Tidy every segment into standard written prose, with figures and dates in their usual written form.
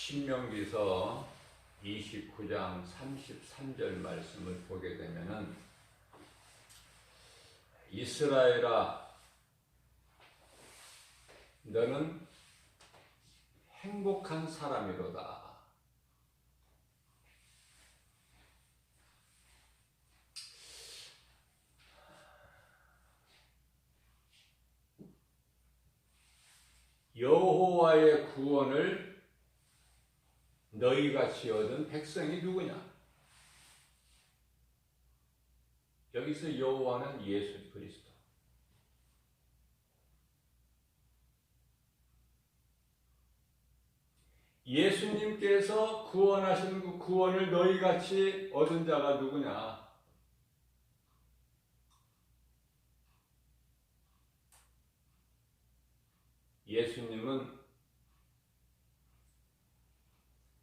신명기서 29장 33절 말씀을 보게 되면은 이스라엘아 너는 행복한 사람이로다. 여호와의 구원을 너희같이 얻은 백성이 누구냐? 여기서 여호와는 예수 그리스도. 예수님께서 구원하신 그 구원을 너희같이 얻은 자가 누구냐? 예수님은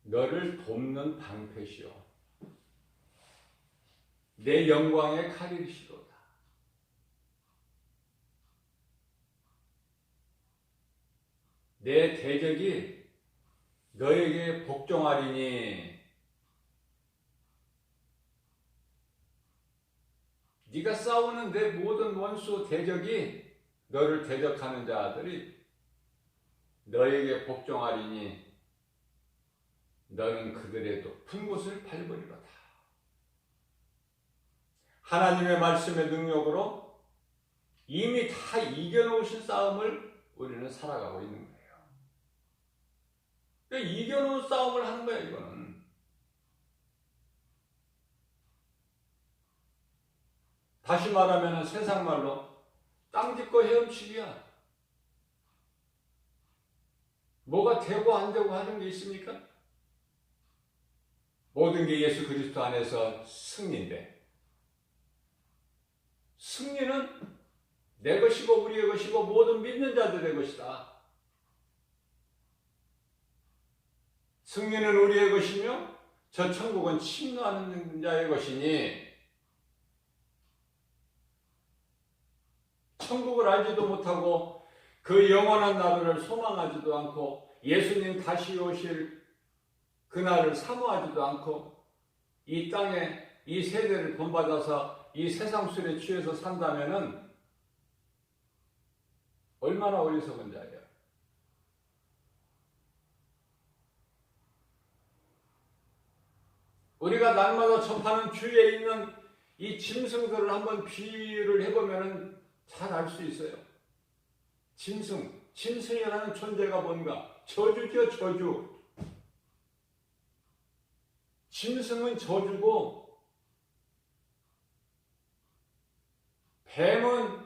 너를 돕는 방패시오. 내 영광의 칼이시로다. 내 대적이 너에게 복종하리니 네가 싸우는 내 모든 원수 대적이 너를 대적하는 자들이 너에게 복종하리니 너는 그들의 높은 곳을 밟으리로다. 하나님의 말씀의 능력으로 이미 다 이겨놓으신 싸움을 우리는 살아가고 있는 거예요. 그러니까 이겨놓은 싸움을 하는 거야, 이거는. 다시 말하면 세상 말로 땅 짚고 헤엄치기야. 뭐가 되고 안 되고 하는 게 있습니까? 모든 게 예수 그리스도 안에서 승리인데, 승리는 내 것이고 우리의 것이고 모든 믿는 자들의 것이다. 승리는 우리의 것이며 저 천국은 침노하는 자의 것이니 천국을 알지도 못하고 그 영원한 나라를 소망하지도 않고 예수님 다시 오실 그날을 사모하지도 않고 이 땅에 이 세대를 본받아서 이 세상 술에 취해서 산다면은 얼마나 어리석은 자예요. 우리가 날마다 접하는 주위에 있는 이 짐승들을 한번 비유를 해보면 잘 알 수 있어요. 짐승이라는 존재가 뭔가? 저주죠, 저주. 짐승은 저주고 뱀은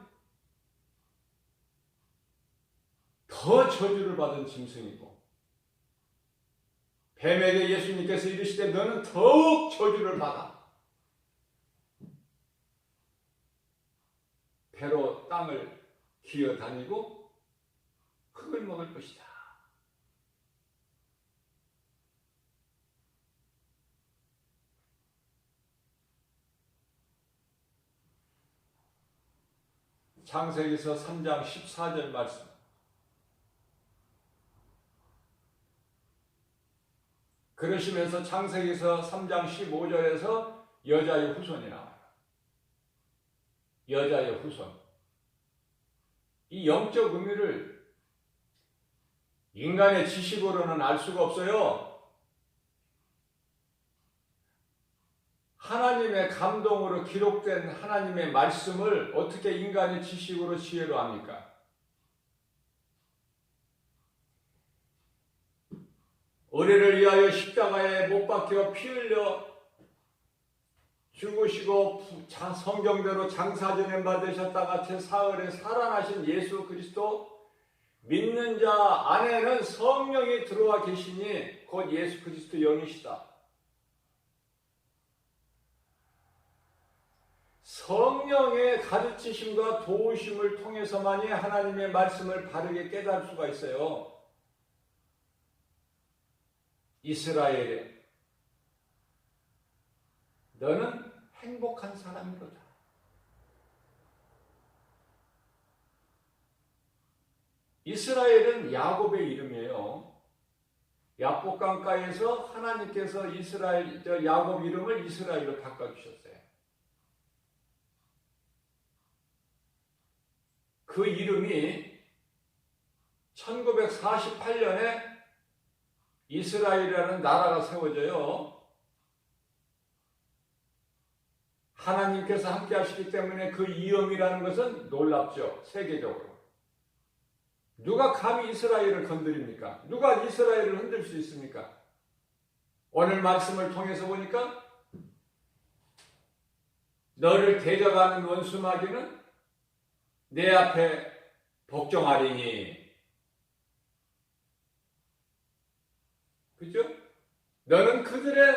더 저주를 받은 짐승이고 뱀에게 예수님께서 이르시되 너는 더욱 저주를 받아. 배로 땅을 기어다니고 흙을 먹을 것이다. 창세기서 3장 14절 말씀. 그러시면서 창세기서 3장 15절에서 여자의 후손이 나와요. 여자의 후손. 이 영적 의미를 인간의 지식으로는 알 수가 없어요. 하나님의 감동으로 기록된 하나님의 말씀을 어떻게 인간의 지식으로 지혜로 합니까? 우리를 위하여 십자가에 못 박혀 피 흘려 죽으시고 성경대로 장사전에 받으셨다가 제4일에 살아나신 예수 그리스도 믿는 자 안에는 성령이 들어와 계시니 곧 예수 그리스도 영이시다. 성령의 가르치심과 도우심을 통해서만이 하나님의 말씀을 바르게 깨달을 수가 있어요. 이스라엘에 너는 행복한 사람이로다. 이스라엘은 야곱의 이름이에요. 야복 강가에서 하나님께서 이스라엘, 야곱 이름을 이스라엘로 바꿔주셨어요. 그 이름이 1948년에 이스라엘이라는 나라가 세워져요. 하나님께서 함께 하시기 때문에 그 이름이라는 것은 놀랍죠. 세계적으로. 누가 감히 이스라엘을 건드립니까? 누가 이스라엘을 흔들 수 있습니까? 오늘 말씀을 통해서 보니까 너를 데려가는 원수마귀는 내 앞에 복종하리니. 그죠? 너는 그들의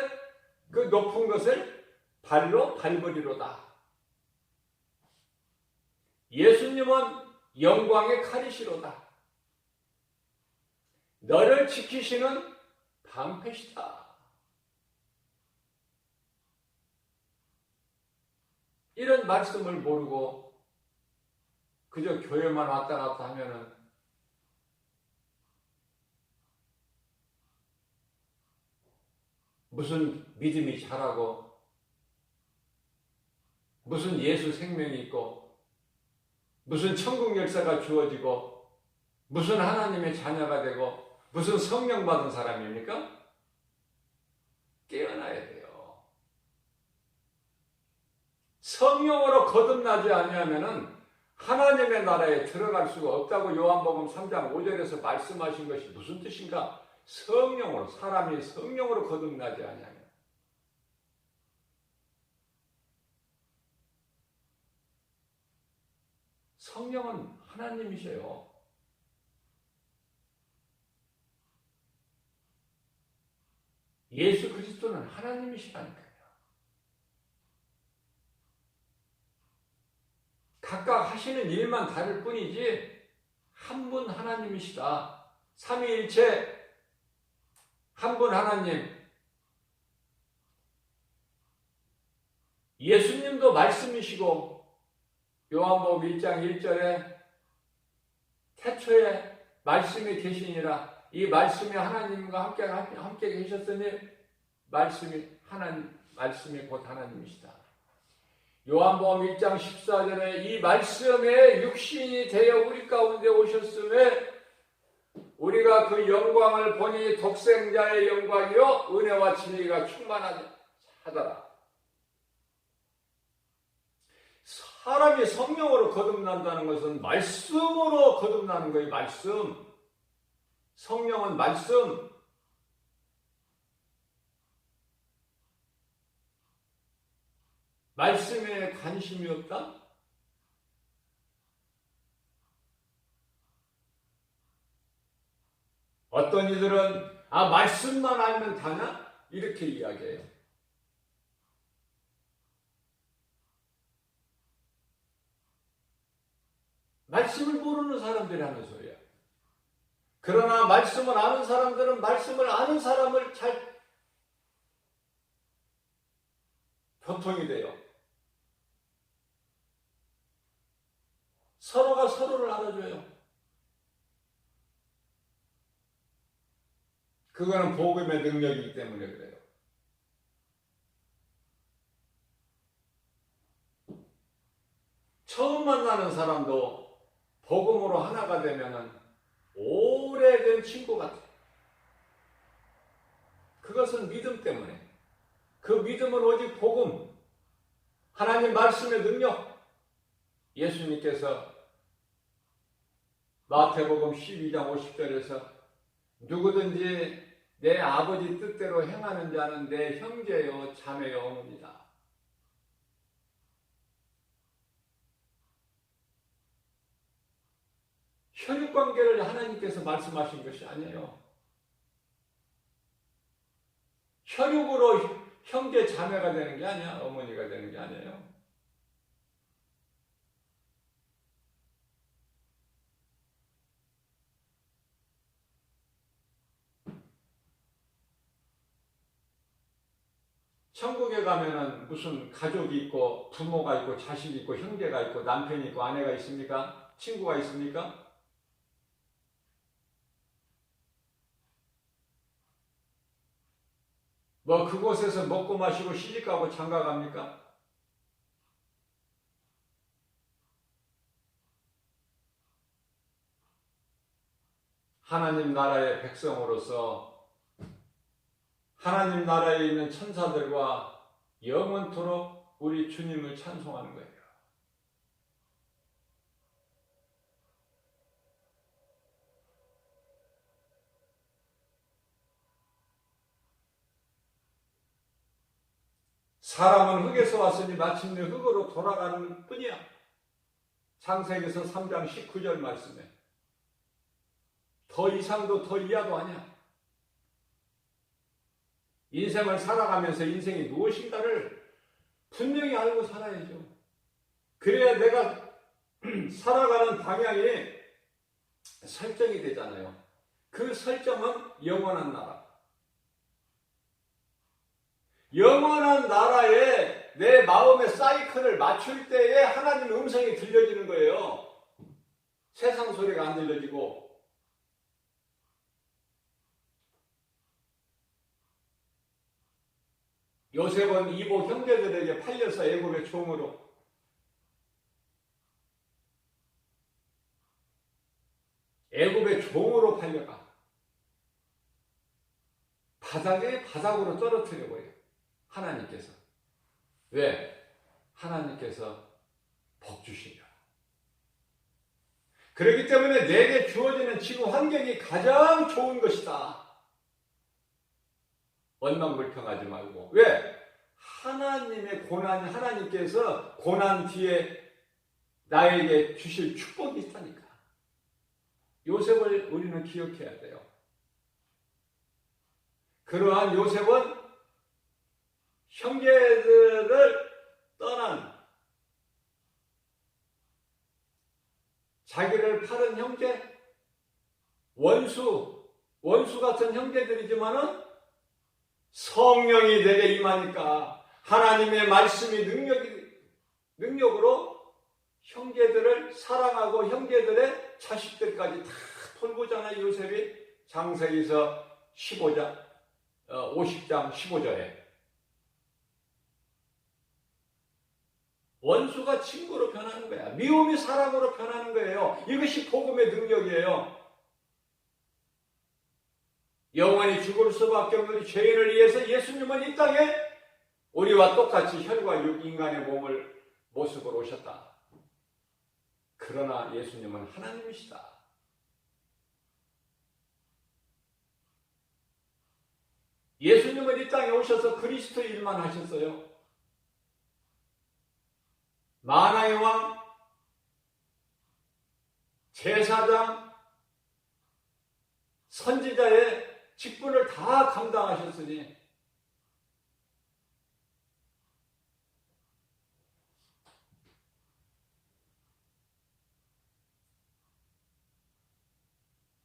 그 높은 것을 발로 밟으리로다. 예수님은 영광의 칼이시로다. 너를 지키시는 방패시다. 이런 말씀을 모르고 그저 교회만 왔다 갔다 하면은 무슨 믿음이 자라고 무슨 예수 생명이 있고 무슨 천국 열쇠가 주어지고 무슨 하나님의 자녀가 되고 무슨 성령 받은 사람입니까? 깨어나야 돼요. 성령으로 거듭나지 아니하면은 하나님의 나라에 들어갈 수가 없다고 요한복음 3장 5절에서 말씀하신 것이 무슨 뜻인가? 성령으로, 사람이 성령으로 거듭나지 아니하면. 성령은 하나님이셔요. 예수 그리스도는 하나님이시라니까요. 각각 하시는 일만 다를 뿐이지 한 분 하나님이시다. 삼위일체 한 분 하나님. 예수님도 말씀이시고 요한복음 1장 1절에 태초에 말씀이 계시니라. 이 말씀이 하나님과 함께 계셨으니 말씀이 곧 하나님이시다. 요한복음 1장 14절에 이 말씀에 육신이 되어 우리 가운데 오셨음에 우리가 그 영광을 보니 독생자의 영광이요 은혜와 진리가 충만하더라. 사람이 성령으로 거듭난다는 것은 말씀으로 거듭나는 거예요. 말씀. 성령은 말씀. 말씀에 관심이 없다? 어떤 이들은 말씀만 알면 다냐? 이렇게 이야기해요. 말씀을 모르는 사람들이 하는 소리야. 그러나 말씀을 아는 사람들은 말씀을 아는 사람을 잘 교통이 돼요. 서로가 서로를 알아줘요. 그거는 복음의 능력이기 때문에 그래요. 처음 만나는 사람도 복음으로 하나가 되면은 오래된 친구 같아요. 그것은 믿음 때문에. 그 믿음은 오직 복음, 하나님 말씀의 능력. 예수님께서 마태복음 12장 50절에서 누구든지 내 아버지 뜻대로 행하는 자는 내 형제요 자매요 어머니다. 혈육관계를 하나님께서 말씀하신 것이 아니에요. 혈육으로 형제 자매가 되는 게 아니야. 어머니가 되는 게 아니에요. 천국에 가면은 무슨 가족이 있고 부모가 있고 자식이 있고 형제가 있고 남편이 있고 아내가 있습니까? 친구가 있습니까? 뭐 그곳에서 먹고 마시고 시집가고 장가갑니까? 하나님 나라의 백성으로서 하나님 나라에 있는 천사들과 영원토록 우리 주님을 찬송하는 거예요. 사람은 흙에서 왔으니 마침내 흙으로 돌아가는 뿐이야. 창세기서 3장 19절 말씀에. 더 이상도 더 이하도 아니야. 인생을 살아가면서 인생이 무엇인가를 분명히 알고 살아야죠. 그래야 내가 살아가는 방향이 설정이 되잖아요. 그 설정은 영원한 나라. 영원한 나라에 내 마음의 사이클을 맞출 때에 하나님 음성이 들려지는 거예요. 세상 소리가 안 들려지고. 요셉은 이복 형제들에게 팔려서 애굽의 종으로 팔려가. 바닥으로 떨어뜨려버려요. 하나님께서. 왜? 하나님께서 복 주시냐. 그렇기 때문에 내게 주어지는 지구 환경이 가장 좋은 것이다. 원망불평하지 말고. 왜? 하나님의 고난, 하나님께서 고난 뒤에 나에게 주실 축복이 있다니까. 요셉을 우리는 기억해야 돼요. 그러한 요셉은 형제들을 떠난 자기를 팔은 형제, 원수 같은 형제들이지만은 성령이 내게 임하니까 하나님의 말씀이 능력으로 형제들을 사랑하고 형제들의 자식들까지 다 돌보잖아요. 요셉이 창세기서 50장 15절에 원수가 친구로 변하는 거야. 미움이 사랑으로 변하는 거예요. 이것이 복음의 능력이에요. 영원히 죽을 수밖에 없는 우리 죄인을 위해서 예수님은 이 땅에 우리와 똑같이 혈과 육 인간의 모습으로 오셨다. 그러나 예수님은 하나님이시다. 예수님은 이 땅에 오셔서 그리스도 일만 하셨어요. 만왕의 왕, 제사장, 선지자의 직분을 다 감당하셨으니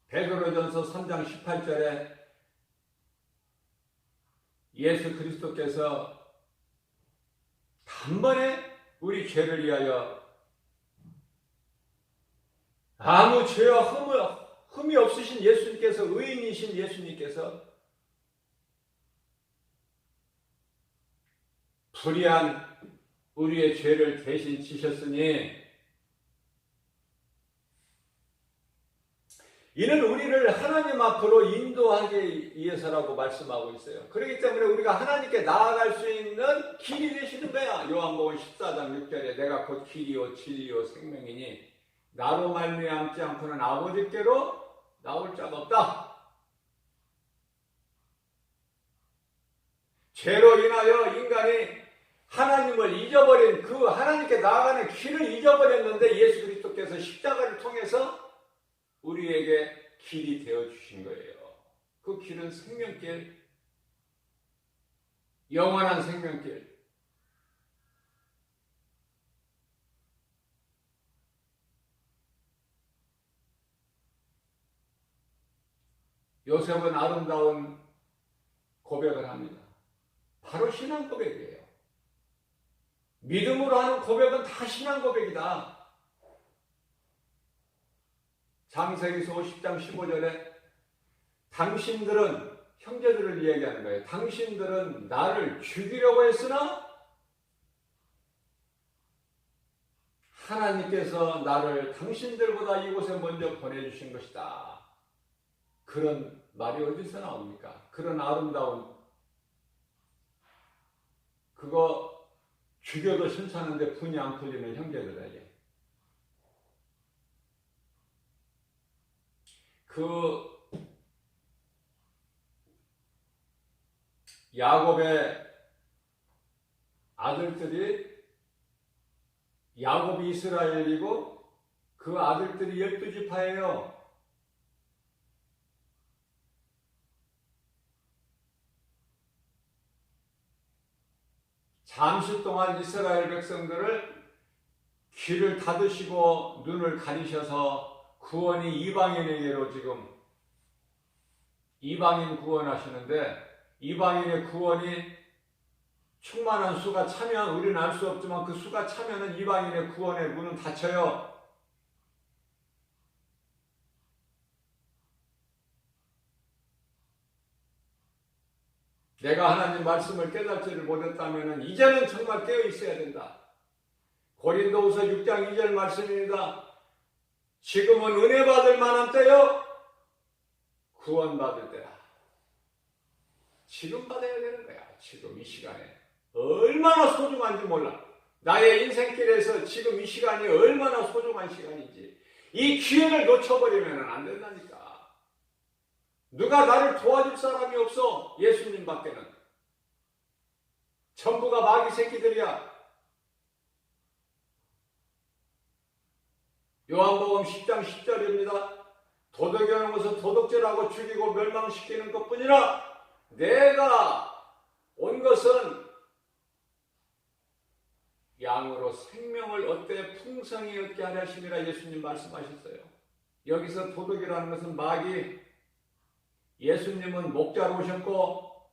베드로전서 3장 18절에 예수 그리스도께서 단번에 우리 죄를 위하여 아무 죄와 흠이 없으신 예수님께서, 의인이신 예수님께서 불의한 우리의 죄를 대신 지셨으니 이는 우리를 하나님 앞으로 인도하기 위해서라고 말씀하고 있어요. 그렇기 때문에 우리가 하나님께 나아갈 수 있는 길이 되시는 거야. 요한복음 14장 6절에 내가 곧 길이요 진리요 생명이니 나로 말미암지 않고는 아버지께로 나올 자가 없다. 죄로 인하여 인간이 하나님을 잊어버린 그 하나님께 나아가는 길을 잊어버렸는데 예수 그리스도께서 십자가를 통해서 우리에게 길이 되어주신 거예요. 그 길은 생명길, 영원한 생명길. 요셉은 아름다운 고백을 합니다. 바로 신앙 고백이에요. 믿음으로 하는 고백은 다 신앙 고백이다. 창세기서 50장 15절에 당신들은 형제들을 이야기하는 거예요. 당신들은 나를 죽이려고 했으나 하나님께서 나를 당신들보다 이곳에 먼저 보내주신 것이다. 그런 말이 어디서 나옵니까? 그런 아름다운, 그거 죽여도 괜찮은데 분이 안 풀리는 형제들에게. 그 야곱의 아들들이, 야곱이 이스라엘이고 그 아들들이 12지파예요. 잠시 동안 이스라엘 백성들을 귀를 닫으시고 눈을 가리셔서 구원이 이방인에게로 지금 이방인 구원하시는데, 이방인의 구원이 충만한 수가 차면 우리는 알 수 없지만 그 수가 차면은 이방인의 구원의 문은 닫혀요. 내가 하나님 말씀을 깨닫지를 못했다면 이제는 정말 깨어 있어야 된다. 고린도후서 6장 2절 말씀입니다. 지금은 은혜 받을 만한 때요, 구원받을 때라. 지금 받아야 되는 거야. 지금 이 시간에 얼마나 소중한지 몰라. 나의 인생길에서 지금 이 시간이 얼마나 소중한 시간인지, 이 기회를 놓쳐버리면 안 된다니까. 누가 나를 도와줄 사람이 없어. 예수님 밖에는. 전부가 마귀 새끼들이야. 요한복음 10장 10절입니다. 도둑이 오는 것은 도둑질하고 죽이고 멸망시키는 것뿐이라 내가 온 것은 양으로 생명을 얻되 풍성히 얻게 하려 하심이라 예수님 말씀하셨어요. 여기서 도둑이라는 것은 마귀, 예수님은 목자로 오셨고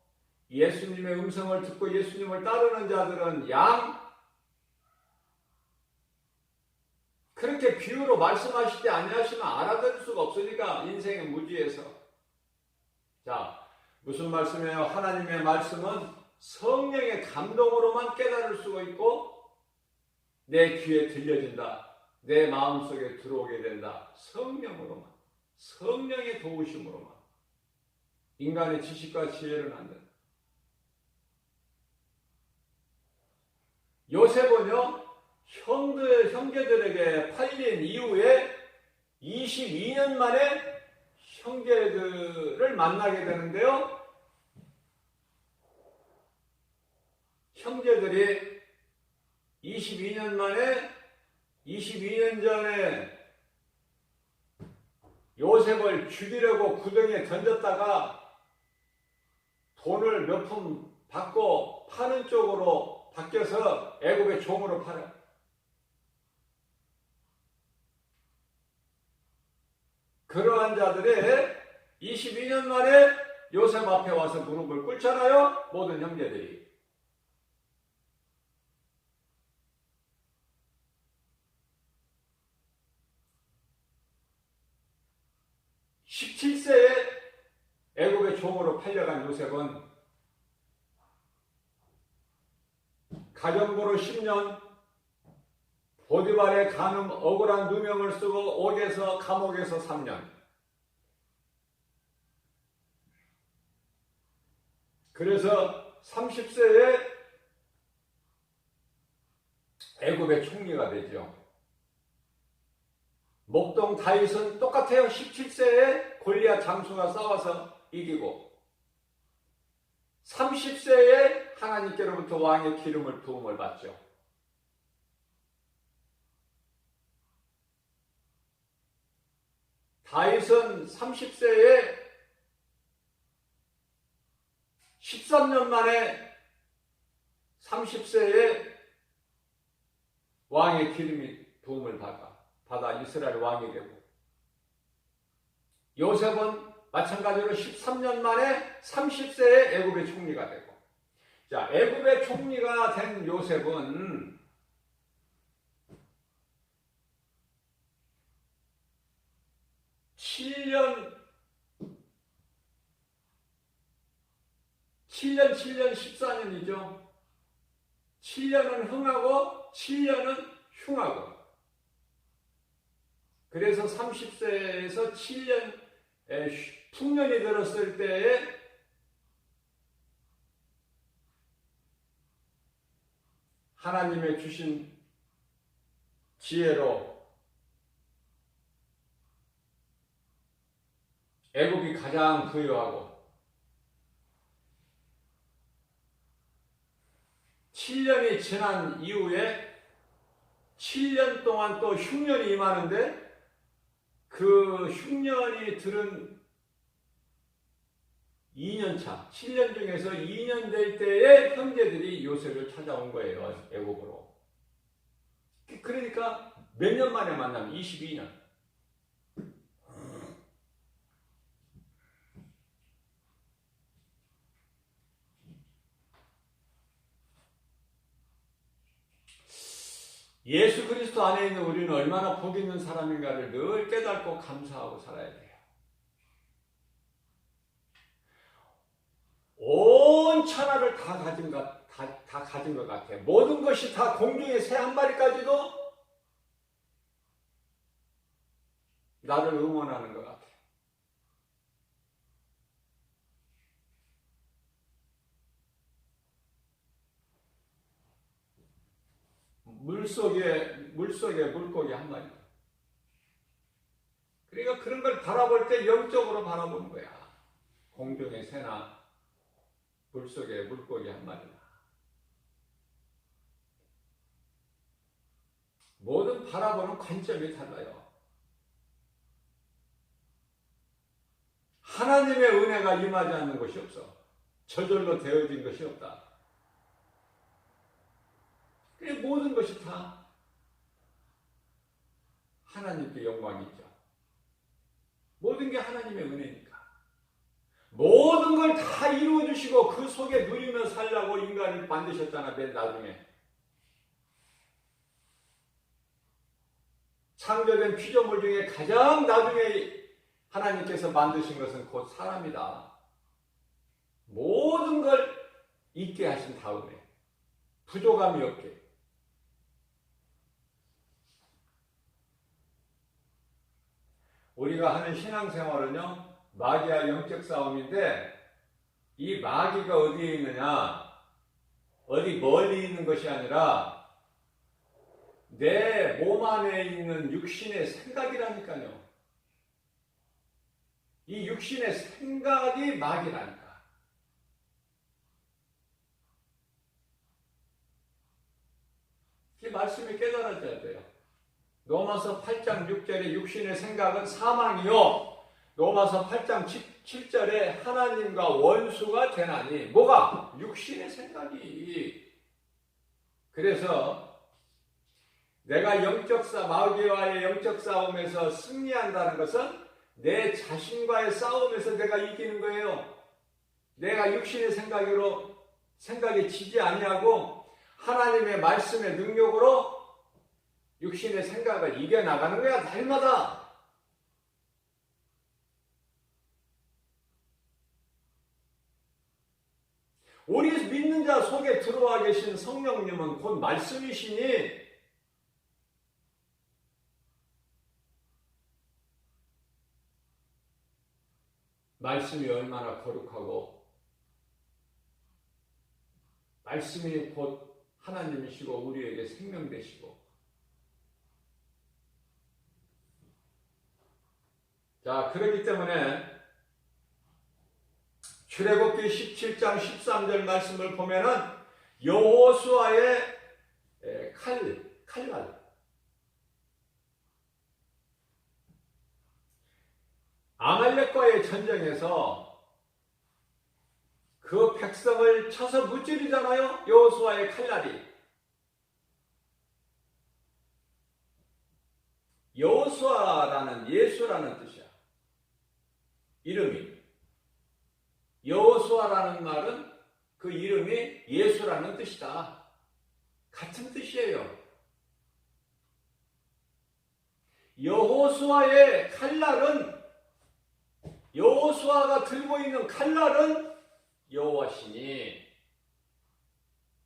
예수님의 음성을 듣고 예수님을 따르는 자들은 양, 그렇게 비유로 말씀하시지 아니하시면 알아들을 수가 없으니까 인생의 무지에서. 자, 무슨 말씀이에요? 하나님의 말씀은 성령의 감동으로만 깨달을 수가 있고 내 귀에 들려진다. 내 마음속에 들어오게 된다. 성령으로만. 성령의 도우심으로만. 인간의 지식과 지혜는 안 된다. 요셉은요, 형제들에게 팔린 이후에 22년 만에 형제들을 만나게 되는데요. 형제들이 22년 전에 요셉을 죽이려고 구덩이에 던졌다가 돈을 몇 푼 받고 파는 쪽으로 바뀌어서 애굽의 종으로 팔아요. 그러한 자들이 22년 만에 요셉 앞에 와서 무릎을 꿇잖아요. 모든 형제들이. (17세에) 애굽의 종으로 팔려간 요셉은 가정부로 10년, 보디발의 간음 억울한 누명을 쓰고 옥에서, 감옥에서 3년. 그래서 30세에 애굽의 총리가 되죠. 목동 다윗은 똑같아요. 17세에 골리앗 장수가 싸워서 이기고 30세에 하나님께로부터 왕의 기름을 부음을 받죠. 다윗은 30세에 13년 만에 30세에 왕의 기름이 부음을 받아 이스라엘 왕이 되고, 요셉은 마찬가지로 13년 만에 30세에 애굽의 총리가 되고. 자, 애굽의 총리가 된 요셉은 7년, 7년, 14년이죠. 7년은 흥하고 7년은 흉하고. 그래서 30세에서 7년 풍년이 들었을 때에 하나님의 주신 지혜로 애굽이 가장 부유하고 7년이 지난 이후에 7년 동안 또 흉년이 임하는데 그 흉년이 들은 2년차, 7년 중에서 2년 될 때에 형제들이 요셉을 찾아온 거예요. 애굽으로. 그러니까 몇 년 만에 만나면 22년. 예수 그리스도 안에 있는 우리는 얼마나 복 있는 사람인가를 늘 깨닫고 감사하고 살아야 돼요. 온 천하를 다 가진 것 같아요. 모든 것이 다 공중의 새 한 마리까지도 나를 응원하는 것 같아요. 물속에 물고기 한 마리. 그러니까 그런 걸 바라볼 때 영적으로 바라보는 거야. 공중의 새나 물속에 물고기 한 마리나. 모든 바라보는 관점이 달라요. 하나님의 은혜가 임하지 않는 것이 없어. 저절로 되어진 것이 없다. 모든 것이 다 하나님께 영광이죠. 모든 게 하나님의 은혜니까. 모든 걸 다 이루어주시고 그 속에 누리며 살라고 인간을 만드셨잖아. 맨 나중에. 창조된 피조물 중에 가장 나중에 하나님께서 만드신 것은 곧 사람이다. 모든 걸 있게 하신 다음에 부족함이 없게. 우리가 하는 신앙생활은요, 마귀와 영적 싸움인데, 이 마귀가 어디에 있느냐, 어디 멀리 있는 것이 아니라 내 몸 안에 있는 육신의 생각이라니까요. 이 육신의 생각이 마귀라니까. 이 말씀이 깨달아져야 돼요. 로마서 8장 6절에 육신의 생각은 사망이요, 로마서 8장 7절에 하나님과 원수가 되나니. 뭐가? 육신의 생각이. 그래서 내가 마귀와의 영적 싸움에서 승리한다는 것은 내 자신과의 싸움에서 내가 이기는 거예요. 내가 육신의 생각에 지지 아니하고 하나님의 말씀의 능력으로 육신의 생각을 이겨나가는 거야, 날마다. 우리 믿는 자 속에 들어와 계신 성령님은 곧 말씀이시니 말씀이 얼마나 거룩하고 말씀이 곧 하나님이시고 우리에게 생명 되시고. 자, 그렇기 때문에 출애굽기 17장 13절 말씀을 보면은 여호수아의 칼날, 아말렉과의 전쟁에서 그 백성을 쳐서 무찌르잖아요. 여호수아의 칼날이. 여호수아라는 예수라는 뜻이야. 이름이. 여호수아라는 말은 그 이름이 예수라는 뜻이다. 같은 뜻이에요. 여호수아의 칼날은, 여호수아가 들고 있는 칼날은 여호와시니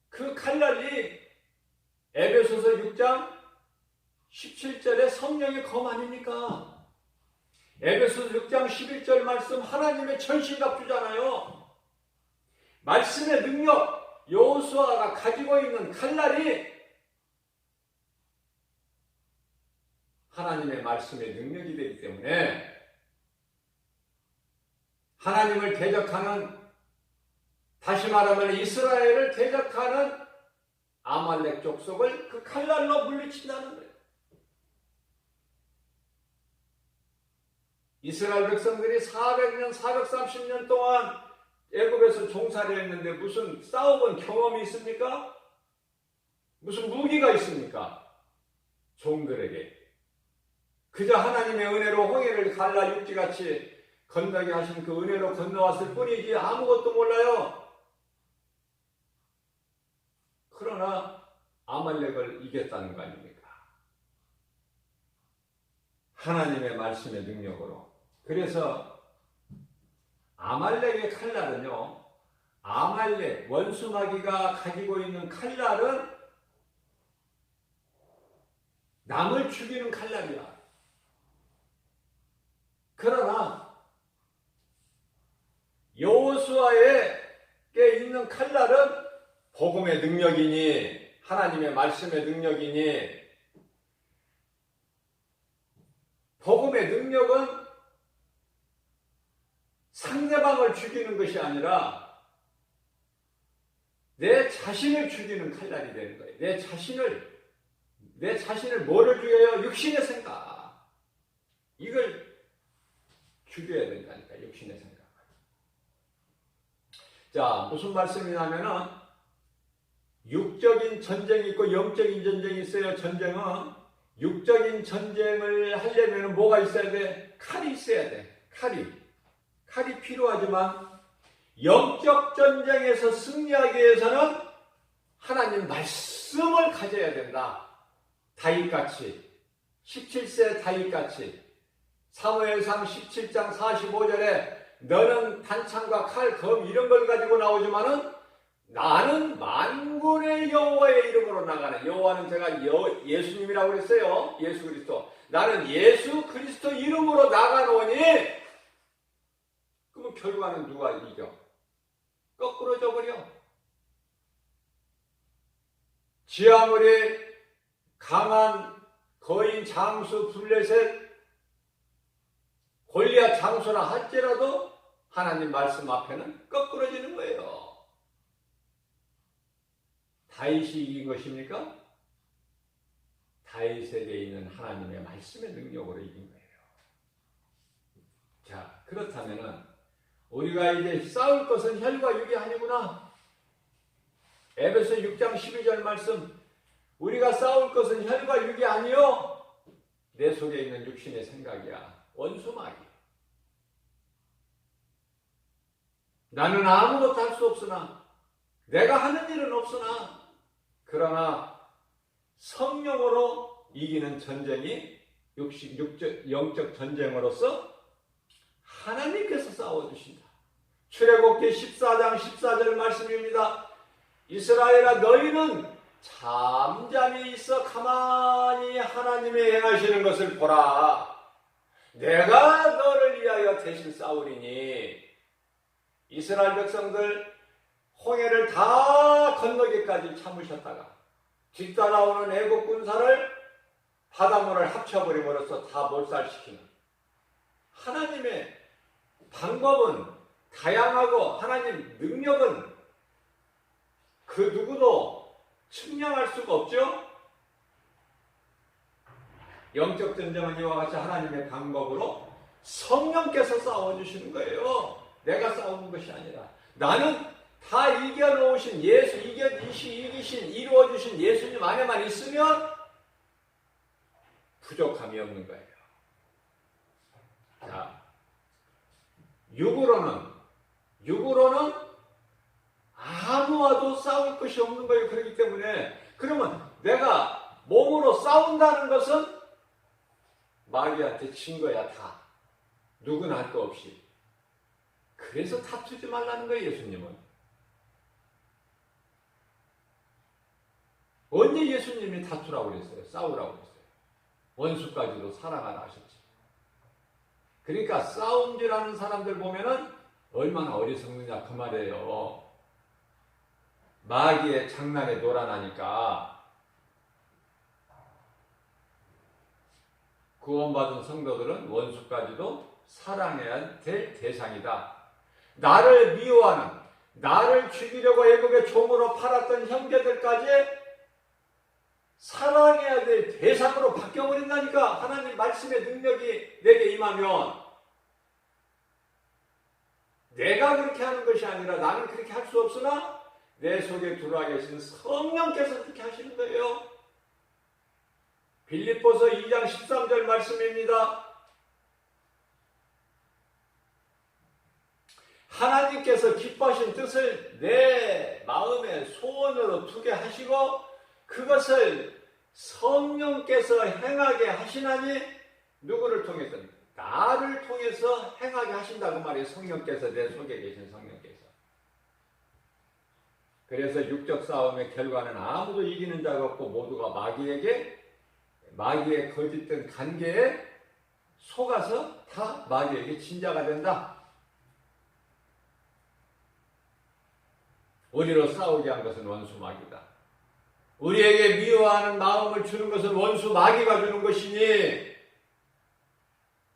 그 칼날이 에베소서 6장 17절에 성령의 검 아닙니까? 에베소서 6장 11절 말씀 하나님의 전신갑 주잖아요. 말씀의 능력, 여호수아가 가지고 있는 칼날이 하나님의 말씀의 능력이 되기 때문에 하나님을 대적하는, 다시 말하면 이스라엘을 대적하는 아말렉 족속을 그 칼날로 물리친다는 거예요. 이스라엘 백성들이 400년, 430년 동안 애굽에서 종살이 했는데 무슨 싸워본 경험이 있습니까? 무슨 무기가 있습니까? 종들에게. 그저 하나님의 은혜로 홍해를 갈라 육지같이 건너게 하신 그 은혜로 건너왔을 뿐이지 아무것도 몰라요. 그러나 아말렉을 이겼다는 거 아닙니까? 하나님의 말씀의 능력으로. 그래서 아말렉의 칼날은요, 아말렉 원수마귀가 가지고 있는 칼날은 남을 죽이는 칼날이야. 그러나 여호수아에게 있는 칼날은 복음의 능력이니, 하나님의 말씀의 능력이니, 복음의 능력은 상대방을 죽이는 것이 아니라 내 자신을 죽이는 칼날이 되는 거예요. 내 자신을 뭐를 죽여요? 육신의 생각. 이걸 죽여야 된다니까, 육신의 생각. 자, 무슨 말씀이냐면은 육적인 전쟁이 있고 영적인 전쟁이 있어요. 전쟁은 육적인 전쟁을 하려면 뭐가 있어야 돼? 칼이 있어야 돼. 칼이 필요하지만 영적 전쟁에서 승리하기 위해서는 하나님 말씀을 가져야 된다. 다윗같이, 17세 다윗같이 사무엘상 17장 45절에 너는 단창과 칼, 검 이런 걸 가지고 나오지만은 나는 만군의 여호와의 이름으로 나가는, 여호와는 제가 예수님이라고 그랬어요. 예수 그리스도. 나는 예수 그리스도 이름으로 나가노니, 그러면 결과는 누가 이겨? 거꾸로 져버려. 지 아무리 강한 거인 장수 블레셋 골리앗 장수나 할지라도 하나님 말씀 앞에는 거꾸러지는 거예요. 다윗이 이긴 것입니까? 다윗에게 있는 하나님의 말씀의 능력으로 이긴 거예요. 자, 그렇다면은 우리가 이제 싸울 것은 혈과 육이 아니구나. 에베소 6장 12절 말씀, 우리가 싸울 것은 혈과 육이 아니요 내 속에 있는 육신의 생각이야. 원수마귀. 나는 아무것도 할 수 없으나, 내가 하는 일은 없으나, 그러나 성령으로 이기는 전쟁이 영적 전쟁으로서 하나님께서 싸워주신다. 출애굽기 14장 14절 말씀입니다. 이스라엘아, 너희는 잠잠히 있어 가만히 하나님의 행하시는 것을 보라. 내가 너를 위하여 대신 싸우리니. 이스라엘 백성들 홍해를 다 건너기까지 참으셨다가 뒤따라오는 애국 군사를 바닷물을 합쳐버림으로써 다 몰살시키는, 하나님의 방법은 다양하고 하나님 능력은 그 누구도 측량할 수가 없죠. 영적 전쟁은 이와 같이 하나님의 방법으로 성령께서 싸워주시는 거예요. 내가 싸우는 것이 아니라. 나는 다 이겨놓으신 예수, 이기신, 이루어주신 예수님 안에만 있으면 부족함이 없는 거예요. 자, 육으로는 아무와도 싸울 것이 없는 거예요. 그렇기 때문에, 그러면 내가 몸으로 싸운다는 것은 마귀한테 진 거야, 다. 누구나 할 거 없이. 그래서 다투지 말라는 거예요, 예수님은. 언제 예수님이 다투라고 그랬어요? 싸우라고 그랬어요? 원수까지도 사랑하라 하셨지. 그러니까 싸움질하는 사람들 보면은 얼마나 어리석느냐 그 말이에요. 마귀의 장난에 놀아나니까. 구원받은 성도들은 원수까지도 사랑해야 될 대상이다. 나를 미워하는, 나를 죽이려고 애국의 종으로 팔았던 형제들까지 사랑해야 될 대상으로 바뀌어버린다니까. 하나님 말씀의 능력이 내게 임하면 내가 그렇게 하는 것이 아니라 나는 그렇게 할 수 없으나 내 속에 들어와 계신 성령께서 그렇게 하시는 거예요. 빌립보서 2장 13절 말씀입니다. 하나님께서 기뻐하신 뜻을 내 마음의 소원으로 두게 하시고 그것을 성령께서 행하게 하시나니 누구를 통해서? 나를 통해서 행하게 하신다고 말이에요. 성령께서, 내 속에 계신 성령께서. 그래서 육적 싸움의 결과는 아무도 이기는 자가 없고 모두가 마귀의 거짓된 관계에 속아서 다 마귀에게 진자가 된다. 우리로 싸우게 한 것은 원수 마귀다. 우리에게 미워하는 마음을 주는 것은 원수 마귀가 주는 것이니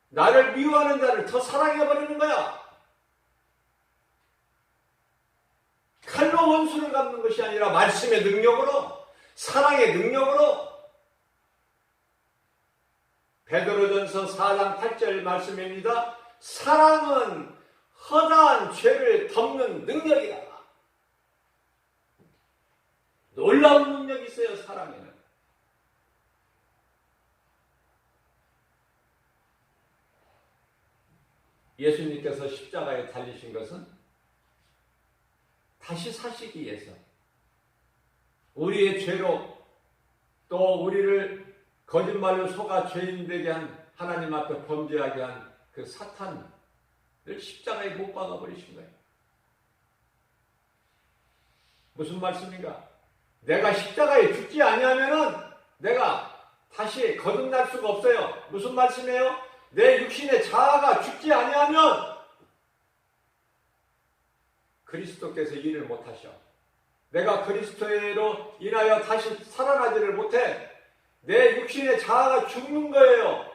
나를 미워하는 자를 더 사랑해버리는 거야. 칼로 원수를 갚는 것이 아니라 말씀의 능력으로, 사랑의 능력으로. 베드로전서 4장 8절 말씀입니다. 사랑은 허다한 죄를 덮는 능력이다. 놀라운 능력이 있어요, 사랑에는. 예수님께서 십자가에 달리신 것은 다시 사시기 위해서, 우리의 죄로 또 우리를 거짓말로 속아 죄인 되게 한, 하나님 앞에 범죄하게 한 그 사탄을 십자가에 못 박아 버리신 거예요. 무슨 말씀인가? 내가 십자가에 죽지 아니하면은 내가 다시 거듭날 수가 없어요. 무슨 말씀이에요? 내 육신의 자아가 죽지 아니하면 그리스도께서 일을 못하셔. 내가 그리스도로 인하여 다시 살아나지를 못해. 내 육신의 자아가 죽는 거예요.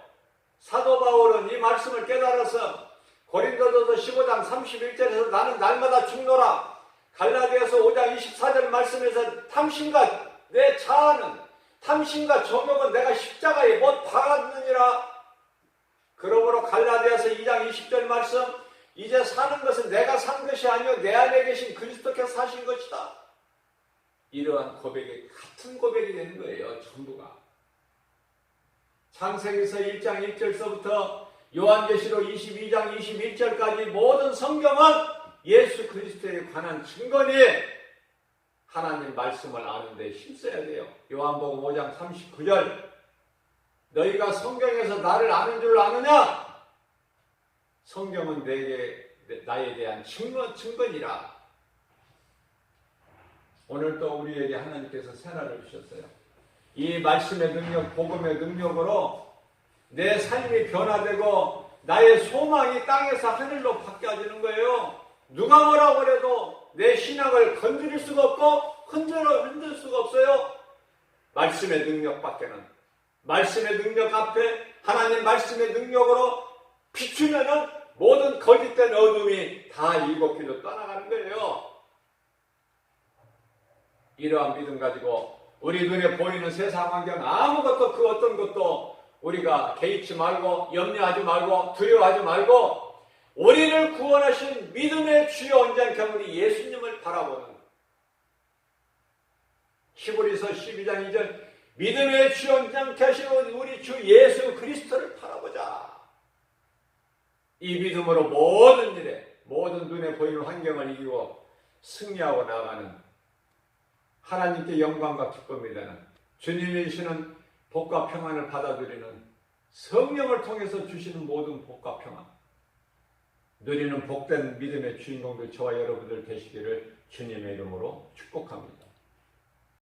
사도 바울은 이 말씀을 깨달아서 고린도전서 15장 31절에서 나는 날마다 죽노라. 갈라디아서 5장 24절 말씀에서 탐심과 내 자아는, 탐심과 정욕은 내가 십자가에 못 박았느니라. 그러므로 갈라디아서 2장 20절 말씀, 이제 사는 것은 내가 산 것이 아니요 내 안에 계신 그리스도께서 사신 것이다. 이러한 고백이 같은 고백이 되는 거예요. 전부가. 창세기서 1장 1절서부터 요한계시록 22장 21절까지 모든 성경은 예수 그리스도에 관한 증거니 하나님 말씀을 아는 데 힘써야 돼요. 요한복음 5장 39절, 너희가 성경에서 나를 아는 줄 아느냐? 성경은 나에 대한 증거니라. 오늘 또 우리에게 하나님께서 새날을 주셨어요. 이 말씀의 능력, 복음의 능력으로 내 삶이 변화되고 나의 소망이 땅에서 하늘로 바뀌어지는 거예요. 누가 뭐라고 그래도 내 신앙을 건드릴 수가 없고 흔들 수가 없어요. 말씀의 능력밖에는. 말씀의 능력 앞에 하나님 말씀의 능력으로 비추면은 모든 거짓된 어둠이 다 일곱 길로 떠나가는 거예요. 이러한 믿음 가지고 우리 눈에 보이는 세상 환경 아무것도 그 어떤 것도 우리가 개의치 말고 염려하지 말고 두려워하지 말고 우리를 구원하신 믿음의 주요 온전케 예수님을 바라보는, 히브리서 12장 2절 믿음의 주요 온전케 하시는 우리 주 예수 그리스도를 바라보자. 이 믿음으로 모든 일에, 모든 눈에 보이는 환경을 이기고 승리하고 나아가는, 하나님께 영광과 기쁨이 되는, 주님이 주시는 복과 평안을 받아들이는, 성령을 통해서 주시는 모든 복과 평안, 누리는 복된 믿음의 주인공들 저와 여러분들 되시기를 주님의 이름으로 축복합니다.